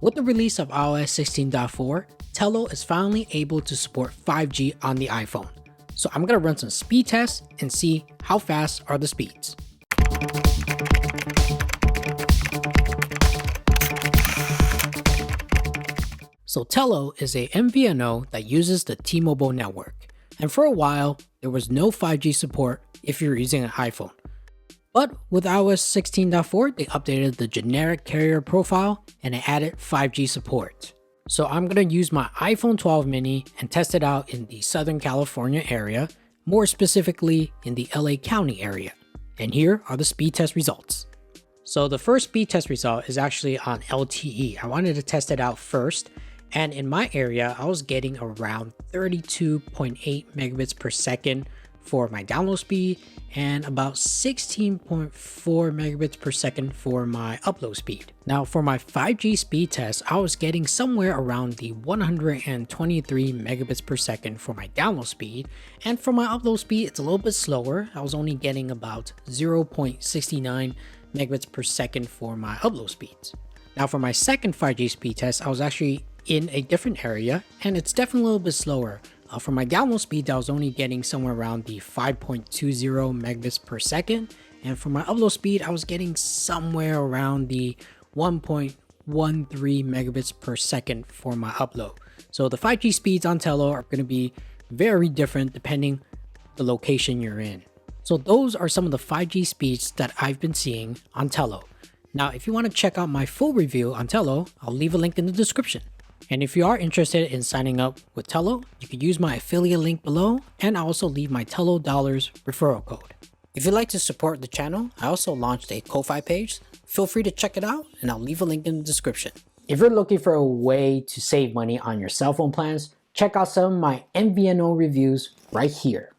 With the release of iOS 16.4, Tello is finally able to support 5G on the iPhone. So I'm going to run some speed tests and see how fast are the speeds. So Tello is a MVNO that uses the T-Mobile network. And for a while, there was no 5G support if you're using an iPhone. But with iOS 16.4, they updated the generic carrier profile and it added 5G support. So I'm going to use my iPhone 12 mini and test it out in the Southern California area, more specifically in the LA County area. And here are the speed test results. So the first speed test result is actually on LTE. I wanted to test it out first. And in my area, I was getting around 32.8 megabits per second for my download speed and about 16.4 megabits per second for my upload speed. Now for my 5G speed test, I was getting somewhere around the 123 megabits per second for my download speed, and for my upload speed, it's a little bit slower. I was only getting about 0.69 megabits per second for my upload speeds. Now for my second 5G speed test, I was actually in a different area and it's definitely a little bit slower. For my download speed, I was only getting somewhere around the 5.20 megabits per second. And for my upload speed, I was getting somewhere around the 1.13 megabits per second for my upload. So the 5G speeds on Tello are going to be very different depending the location you're in. So those are some of the 5G speeds that I've been seeing on Tello. Now, if you want to check out my full review on Tello, I'll leave a link in the description. And if you are interested in signing up with Tello, you can use my affiliate link below, and I also leave my Tello dollars referral code. If you'd like to support the channel, I also launched a Ko-Fi page. Feel free to check it out, and I'll leave a link in the description. If you're looking for a way to save money on your cell phone plans, check out some of my MVNO reviews right here.